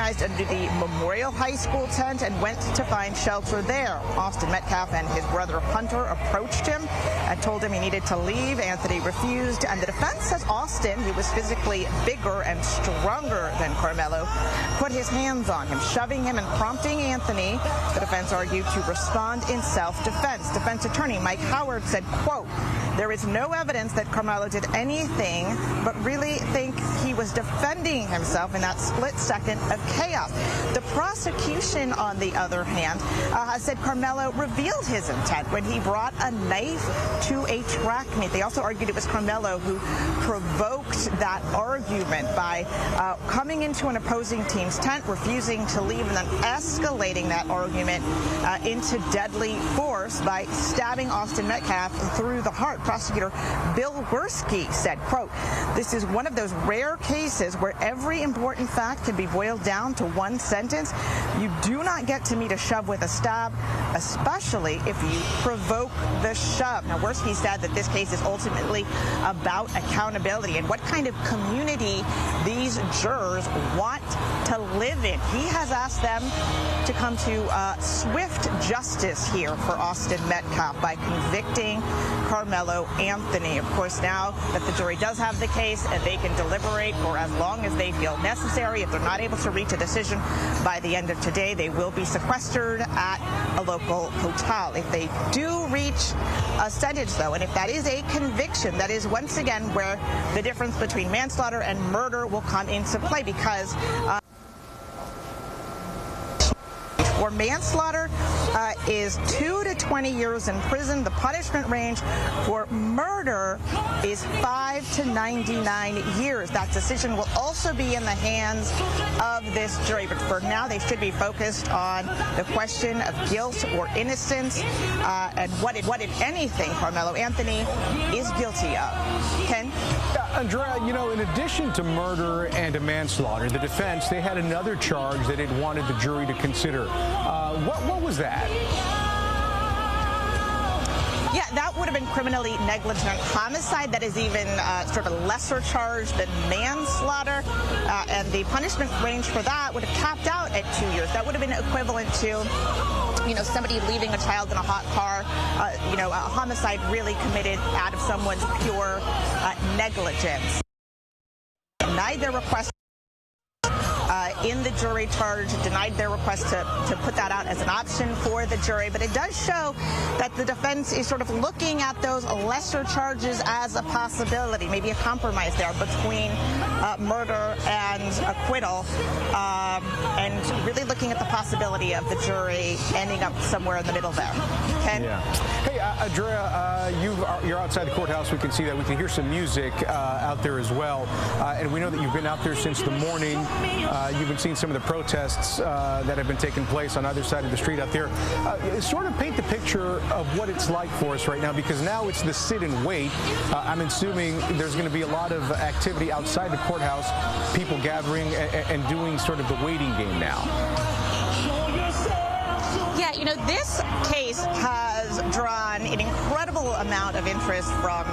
organized under the Memorial High School tent and went to find shelter there. Austin Metcalf and his brother Hunter approached him and told him he needed to leave. Anthony refused, and the defense says Austin, who was physically bigger and stronger than Karmelo, put his hands on him, shoving him and prompting Anthony, the defense argued, to respond in self-defense. Defense attorney Mike Howard said, quote, "There is no evidence that Karmelo did anything, but really think he was defending himself in that split second of chaos." The prosecution, on the other hand, said Karmelo revealed his intent when he brought a knife to a track meet. They also argued it was Karmelo who provoked that argument by coming into an opposing team's tent, refusing to leave, and then escalating that argument into deadly force by stabbing Austin Metcalf through the heart. Prosecutor Bill Gursky said, quote, "This is one of those rare cases where every important fact can be boiled down to one sentence. You do not get to meet a shove with a stab, especially if you provoke the shove." Now, Gursky said that this case is ultimately about accountability and what kind of community these jurors want to live in. He has asked them to come to swift justice here for Austin Metcalf by convicting Karmelo Anthony. Of course, now that the jury does have the case, they can deliberate for as long as they feel necessary. If they're not able to reach a decision by the end of today, they will be sequestered at a local hotel. If they do reach a sentence, though, and if that is a conviction, that is once again where the difference between manslaughter and murder will come into play, because for manslaughter is 2 to 20 years in prison. The punishment range for murder is 5 to 99 years. That decision will also be in the hands of this jury. But for now, they should be focused on the question of guilt or innocence and what, if anything, Karmelo Anthony is guilty of. Ken? Andrea, you know, in addition to murder and to manslaughter, the defense, they had another charge that it wanted the jury to consider. What was that? Yeah, that would have been criminally negligent homicide. That is even sort of a lesser charge than manslaughter. And the punishment range for that would have capped out at 2 years. That would have been equivalent to, you know, somebody leaving a child in a hot car, you know, a homicide really committed out of someone's pure negligence. Denied their request in the jury charge, denied their request to put that out as an option for the jury. But it does show that the defense is sort of looking at those lesser charges as a possibility, maybe a compromise there between murder and acquittal, and really looking at the possibility of the jury ending up somewhere in the middle there. Ken? Yeah. Hey, Andrea, you're outside the courthouse. We can see that. We can hear some music out there as well. And we know that you've been out there since the morning. You've been seeing some of the protests that have been taking place on either side of the street out there. Sort of paint the picture of what it's like for us right now, because now it's the sit and wait. I'm assuming there's going to be a lot of activity outside the courthouse, people gathering and doing sort of the waiting game now. Yeah, you know, this case has drawn an incredible amount of interest from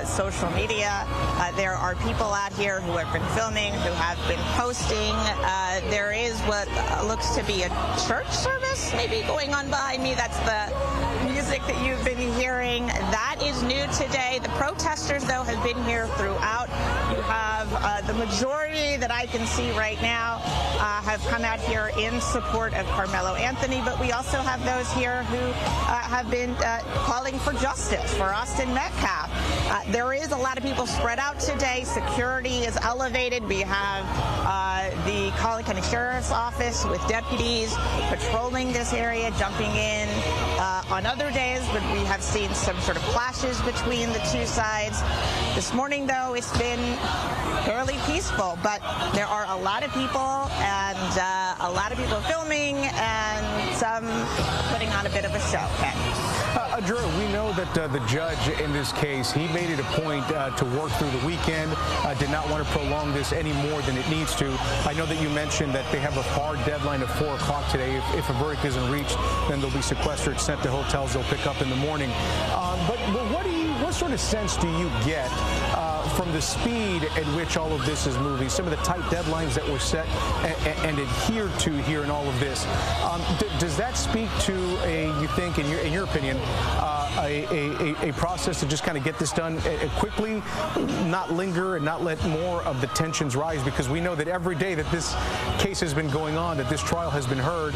social media. There are people out here who have been filming, who have been posting. There is what looks to be a church service maybe going on behind me. That's the music that you've been hearing. That is new today. The protesters, though, have been here throughout. You have the majority that I can see right now have come out here in support of Karmelo Anthony, but we also have those here who have been calling for justice for Austin Metcalf. There is a lot of people spread out today. Security is elevated. We have the Collin County Sheriff's Office with deputies patrolling this area, jumping in on other days, but we have seen some sort of clashes between the two sides. This morning, though, it's been fairly peaceful, but there are a lot of people and a lot of people filming and some putting on a bit of a show. Drew, we know that the judge in this case, he made it a point to work through the weekend, did not want to prolong this any more than it needs to. I know that you mentioned that they have a hard deadline of 4 o'clock today. If a verdict isn't reached, then they'll be sequestered, sent to hotels they'll pick up in the morning. But what sort of sense do you get from the speed at which all of this is moving, some of the tight deadlines that were set and adhered to here in all of this, does that speak to you think, in your opinion, a process to just kind of get this done quickly, not linger and not let more of the tensions rise? Because we know that every day that this case has been going on, that this trial has been heard,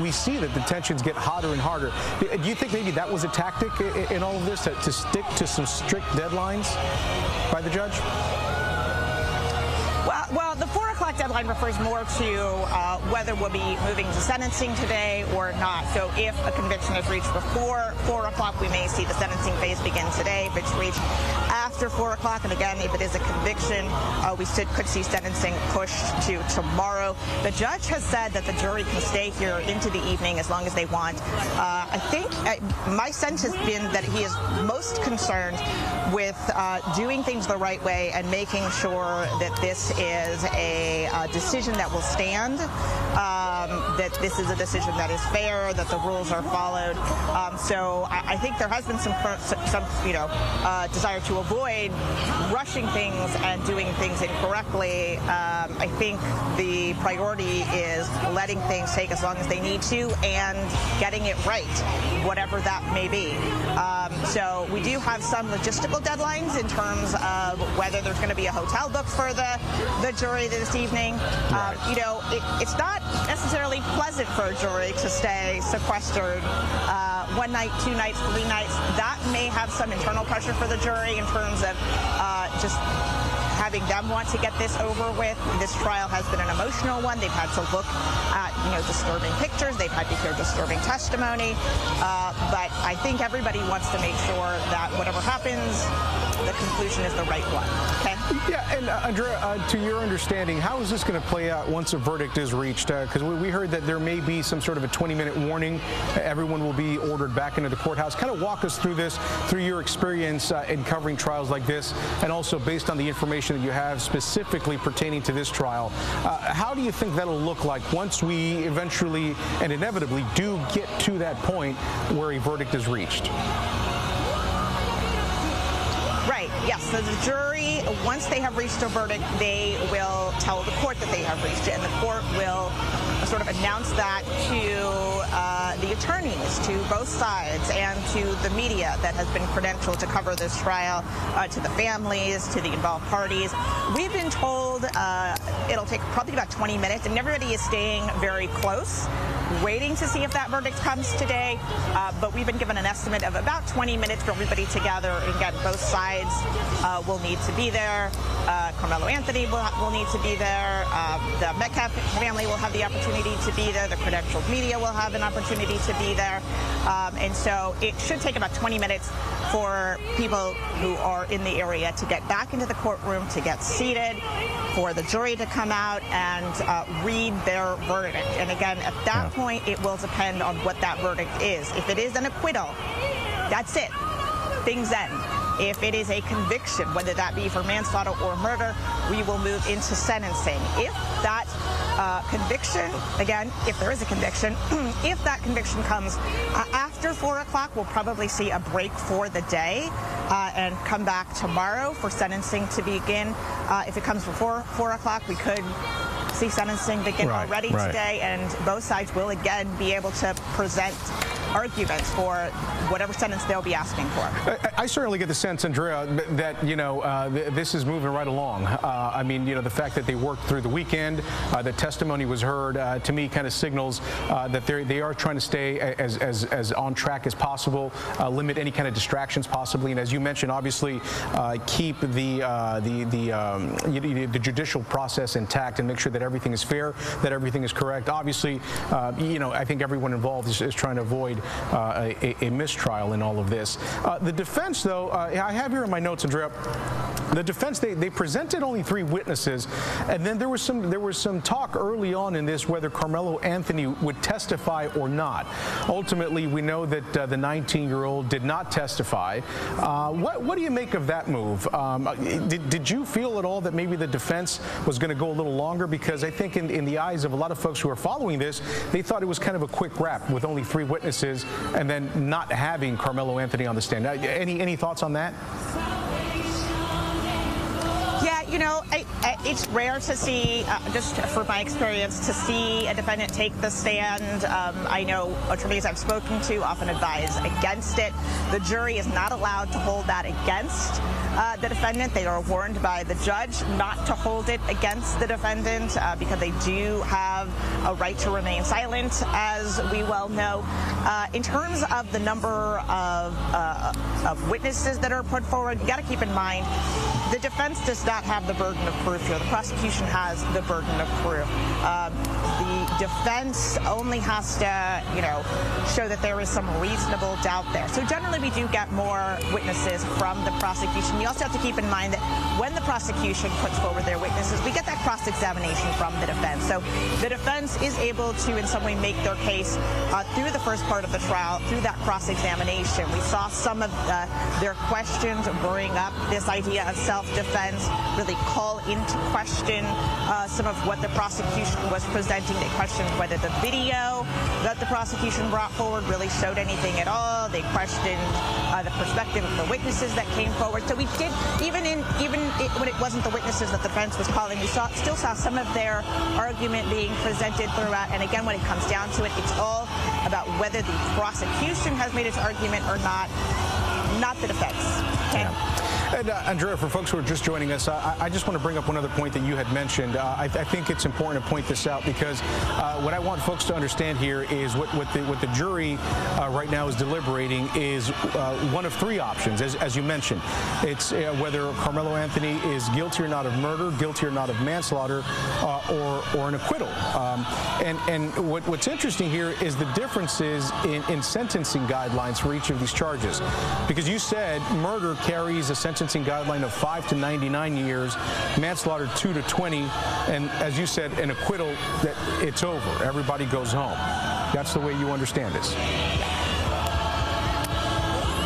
we see that the tensions get hotter and harder. Do you think maybe that was a tactic in all of this, to stick to some strict deadlines by the judge? Well, the 4 o'clock deadline refers more to whether we'll be moving to sentencing today or not. So if a conviction is reached before 4 o'clock, we may see the sentencing phase begin today. If it's reached after 4 o'clock, and again, if it is a conviction, we could see sentencing pushed to tomorrow. The judge has said that the jury can stay here into the evening as long as they want. I think my sense has been that he is most concerned with doing things the right way and making sure that this is a decision that will stand, that this is a decision that is fair, that the rules are followed. So I think there has been some desire to avoid rushing things and doing things incorrectly. I think the priority is letting things take as long as they need to and getting it right, whatever that may be. So we do have some logistical deadlines in terms of whether there's going to be a hotel booked for the jury this evening. Right. It's not necessarily pleasant for a jury to stay sequestered 1 night, 2 nights, 3 nights. That may have some internal pressure for the jury in terms of just having them want to get this over with. This trial has been an emotional one. They've had to look at, disturbing pictures. They've had to hear disturbing testimony. But I think everybody wants to make sure that whatever happens, the conclusion is the right one. Okay? Yeah, and Andrea, to your understanding, how is this going to play out once a verdict is reached? Because we heard that there may be some sort of a 20-minute warning. Everyone will be ordered back into the courthouse. Kind of walk us through this, through your experience in covering trials like this, and also based on the information that you have specifically pertaining to this trial. How do you think that'll look like once we eventually and inevitably do get to that point where a verdict is reached? Right, yes. So the jury, once they have reached a verdict, they will tell the court that they have reached it, and the court will sort of announce that to the attorneys, to both sides, and to the media that has been credentialed to cover this trial, to the families, to the involved parties. We've been told it'll take probably about 20 minutes, and everybody is staying very close, waiting to see if that verdict comes today. But we've been given an estimate of about 20 minutes for everybody to gather. Again, both sides will need to be there. Karmelo Anthony will need to be there. The Metcalf family will have the opportunity to be there. The credentialed media will have an opportunity to be there. And so it should take about 20 minutes for people who are in the area to get back into the courtroom, to get seated, for the jury to come out and read their verdict. And again, at that point, it will depend on what that verdict is. If it is an acquittal, that's it. Things end. If it is a conviction, whether that be for manslaughter or murder, we will move into sentencing. If that conviction, again, if there is a conviction, if that conviction comes after 4 o'clock, we'll probably see a break for the day and come back tomorrow for sentencing to begin. If it comes before 4 o'clock, we could see sentencing begin already today, and both sides will again be able to present arguments for whatever sentence they'll be asking for. I certainly get the sense, Andrea, that this is moving right along. I mean, the fact that they worked through the weekend, the testimony was heard, to me kind of signals that they are trying to stay as on track as possible, limit any kind of distractions possibly, and as you mentioned, obviously keep the judicial process intact and make sure that everything is fair, that everything is correct. Obviously, I think everyone involved is trying to avoid a mistrial in all of this. The defense, though, I have here in my notes, Andrea, the defense, they presented only 3 witnesses, and then there was some talk early on in this whether Karmelo Anthony would testify or not. Ultimately, we know that the 19-year-old did not testify. What do you make of that move? Did you feel at all that maybe the defense was going to go a little longer? Because I think in the eyes of a lot of folks who are following this, they thought it was kind of a quick wrap with only 3 witnesses and then not having Karmelo Anthony on the stand. Any thoughts on that? you know, it's rare to see, just from my experience, to see a defendant take the stand. I know attorneys I've spoken to often advise against it. The jury is not allowed to hold that against the defendant. They are warned by the judge not to hold it against the defendant because they do have a right to remain silent, as we well know. In terms of the number of witnesses that are put forward, you got to keep in mind the defense does not have the burden of proof here. The prosecution has the burden of proof. The defense only has to, you know, show that there is some reasonable doubt there. So generally we do get more witnesses from the prosecution. You also have to keep in mind that when the prosecution puts forward their witnesses, we get that cross-examination from the defense. So the defense is able to in some way make their case through the first part of the trial, through that cross-examination. We saw some of their questions bring up this idea of self-defense, really call into question some of what the prosecution was presenting. They questioned whether the video that the prosecution brought forward really showed anything at all. They questioned the perspective of the witnesses that came forward. So we did, even when it wasn't the witnesses that the defense was calling, we still saw some of their argument being presented throughout. And again, when it comes down to it, it's all about whether the prosecution has made its argument or not the defense. Okay? Yeah. And Andrea, for folks who are just joining us, I just want to bring up one other point that you had mentioned. I think it's important to point this out because what I want folks to understand here is what the jury right now is deliberating is one of three options, as you mentioned. It's whether Karmelo Anthony is guilty or not of murder, guilty or not of manslaughter, or an acquittal. And what's interesting here is the differences in sentencing guidelines for each of these charges. Because you said murder carries a sentencing guideline of 5 to 99 years, manslaughter 2 to 20, and as you said, an acquittal, that it's over. Everybody goes home. That's the way you understand this.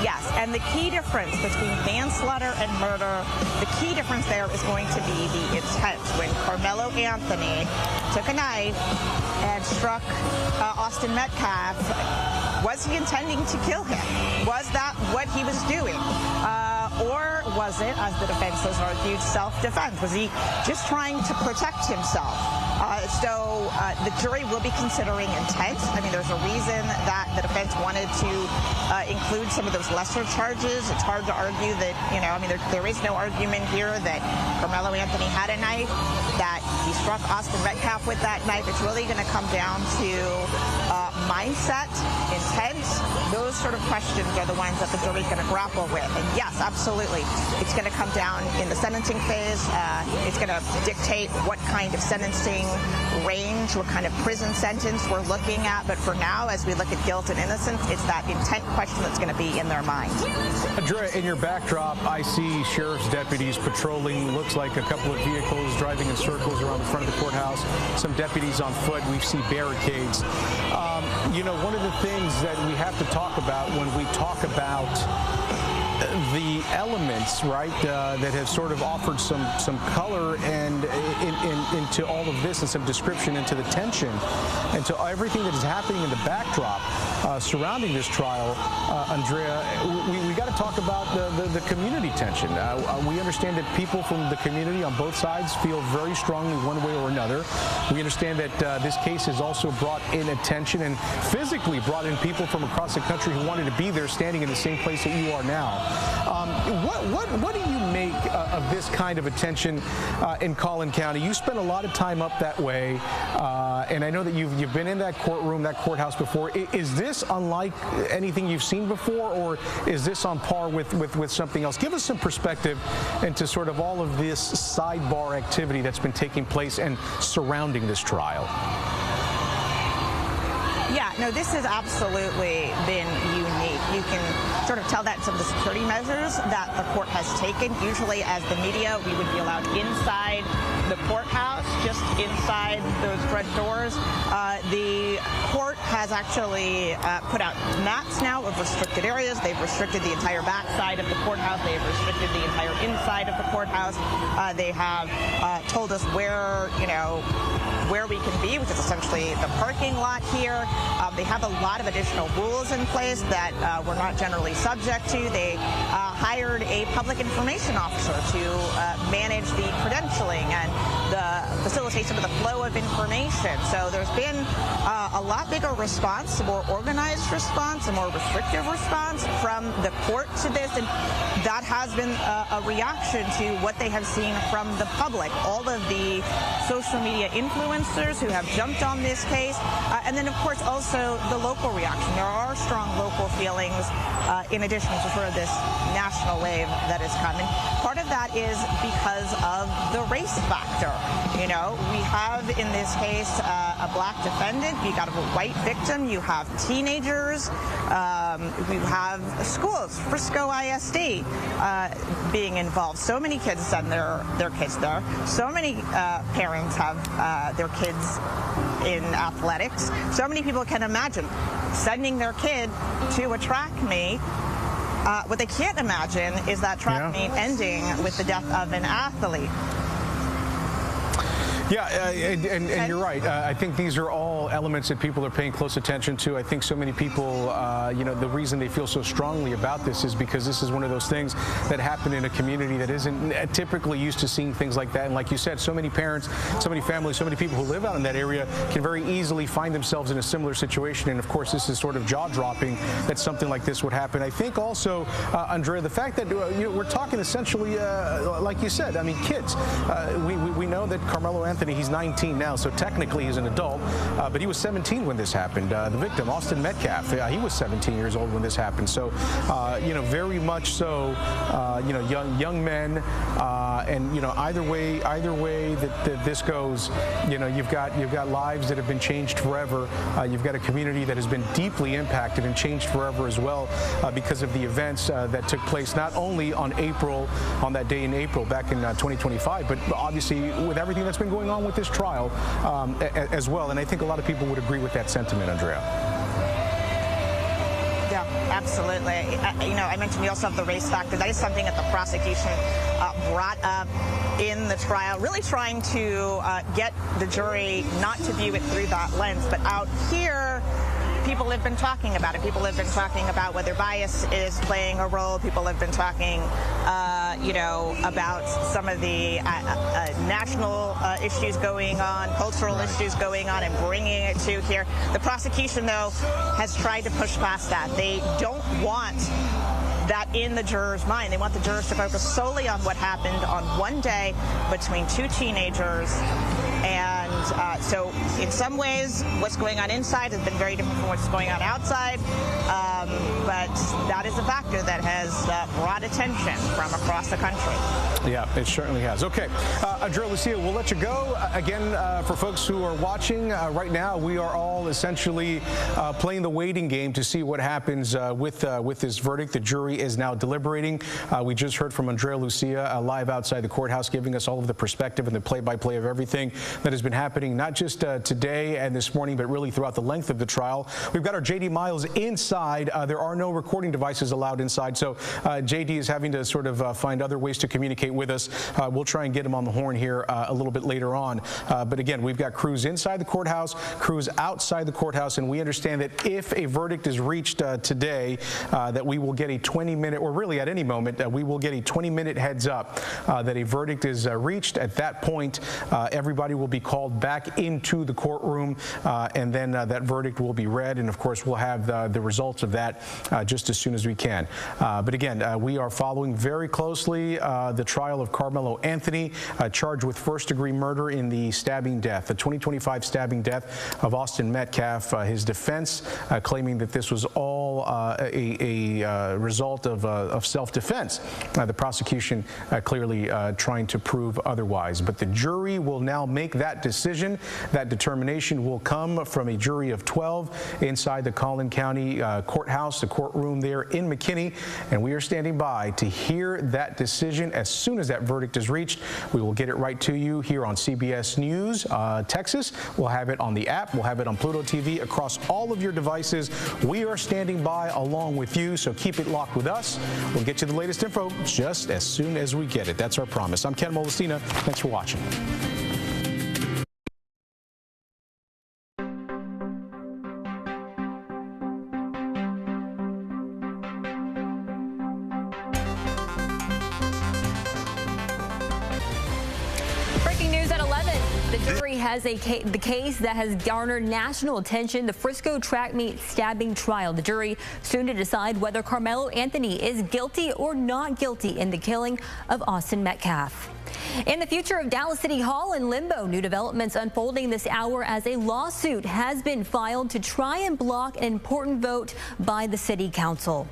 Yes, and the key difference between manslaughter and murder, the key difference there is going to be the intent. When Karmelo Anthony took a knife and struck Austin Metcalf, was he intending to kill him? Was that what he was doing? Or was it, as the defense has argued, self-defense? Was he just trying to protect himself? So the jury will be considering intent. I mean, there's a reason that the defense wanted to include some of those lesser charges. It's hard to argue that, you know, I mean, there is no argument here that Karmelo Anthony had a knife, that he struck Austin Metcalf with that knife. It's really going to come down to mindset, intent. Those sort of questions are the ones that the jury's going to grapple with. And yes, absolutely, it's going to come down in the sentencing phase. It's going to dictate what kind of sentencing range, what kind of prison sentence we're looking at. But for now, as we look at guilt and innocence, it's that intent question that's going to be in their mind. Andrea, in your backdrop, I see sheriff's deputies patrolling, looks like a couple of vehicles driving in circles around the front of the courthouse, some deputies on foot. We see barricades. You know, one of the things that we have to talk about when we talk about the elements, right, that have sort of offered some color and into all of this and some description into the tension and to everything that is happening in the backdrop surrounding this trial, Andrea, we got to talk about the community tension. We understand that people from the community on both sides feel very strongly one way or another. We understand that this case has also brought in attention and physically brought in people from across the country who wanted to be there standing in the same place that you are now. What do you make of this kind of attention in Collin County? You spent a lot of time up that way, and I know that you've been in that courtroom, that courthouse before. Is this unlike anything you've seen before, or is this on par with something else? Give us some perspective into sort of all of this sidebar activity that's been taking place and surrounding this trial. Yeah, no, this has absolutely been unique. You can sort of tell that in some of the security measures that the court has taken. Usually as the media, we would be allowed inside the courthouse, just inside those front doors. the court has actually put out maps now of restricted areas. They've restricted the entire back side of the courthouse. They've restricted the entire inside of the courthouse. They have told us where, where we can be, which is essentially the parking lot here. They have a lot of additional rules in place that we're not generally subject to. They hired a public information officer to manage the credentialing and the facilitation of the flow of information. So there's been a lot bigger response, a more organized response, a more restrictive response from the court to this, and that has been a reaction to what they have seen from the public. All of the social media influencers who have jumped on this case, and then of course also the local reaction. There are strong local feelings in addition to sort of this national wave that is coming. Part of that is because of the race factor. We have in this case a black defendant, you got a white victim, you have teenagers, we have schools, Frisco ISD being involved. So many kids send their kids there. So many parents have their kids in athletics. So many people can imagine sending their kid to a track meet. What they can't imagine is that track meet ending with the death of an athlete. Yeah, and you're right. I think these are all elements that people are paying close attention to. I think so many people, the reason they feel so strongly about this is because this is one of those things that happen in a community that isn't typically used to seeing things like that. And like you said, so many parents, so many families, so many people who live out in that area can very easily find themselves in a similar situation. And of course, this is sort of jaw-dropping that something like this would happen. I think also, Andrea, the fact that we're talking essentially, like you said, I mean, kids. We know that Karmelo Anthony, he's 19 now, so technically he's an adult, but he was 17 when this happened. The victim, Austin Metcalf, he was 17 years old when this happened. So, very much so, young men, and either way that this goes, you've got lives that have been changed forever. You've got a community that has been deeply impacted and changed forever as well because of the events that took place not only on that day in April back in 2025, but obviously with everything that's been going on with this trial as well. And I think a lot of people would agree with that sentiment, Andrea. Yeah, absolutely. I mentioned we also have the race factor. That is something that the prosecution brought up in the trial, really trying to get the jury not to view it through that lens. But out here, people have been talking about it. People have been talking about whether bias is playing a role. People have been talking, about some of the national issues going on, cultural issues going on, and bringing it to here. The prosecution, though, has tried to push past that. They don't want that in the jurors' mind. They want the jurors to focus solely on what happened on one day between two teenagers. And so in some ways, what's going on inside has been very different from what's going on outside. But that is a factor that has brought attention from across the country. Yeah, it certainly has. Okay, Andrea, Lucia, we'll let you go. Again, for folks who are watching right now, we are all essentially playing the waiting game to see what happens with this verdict. The jury is now deliberating. We just heard from Andrea Lucia live outside the courthouse, giving us all of the perspective and the play-by-play of everything that has been happening, not just today and this morning, but really throughout the length of the trial. We've got our J.D. Miles inside. There are no recording devices allowed inside, so J.D. is having to sort of find other ways to communicate with us. We'll try and get him on the horn here a little bit later on. But again, we've got crews inside the courthouse, crews outside the courthouse, and we understand that if a verdict is reached today, that we will get a 20-minute, or really at any moment, we will get a 20-minute heads up that a verdict is reached. At that point, everybody will be called back into the courtroom, and then that verdict will be read, and of course we'll have the results of that just as soon as we can. But again, we are following very closely the trial of Karmelo Anthony, charged with first-degree murder in the stabbing death, the 2025 stabbing death of Austin Metcalf. His defense claiming that this was all all a result of self-defense. The prosecution clearly trying to prove otherwise. But the jury will now make that decision. That determination will come from a jury of 12 inside the Collin County courthouse, the courtroom there in McKinney. And we are standing by to hear that decision. As soon as that verdict is reached, we will get it right to you here on CBS News Texas. We'll have it on the app. We'll have it on Pluto TV across all of your devices. We are standing by along with you, so keep it locked with us. We'll get you the latest info just as soon as we get it. That's our promise. I'm Ken Molestina. Thanks for watching. Breaking news at 11. The jury has the case that has garnered national attention, the Frisco track meet stabbing trial. The jury soon to decide whether Karmelo Anthony is guilty or not guilty in the killing of Austin Metcalf. In the future of Dallas City Hall in limbo, new developments unfolding this hour as a lawsuit has been filed to try and block an important vote by the city council.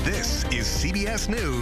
This is CBS News.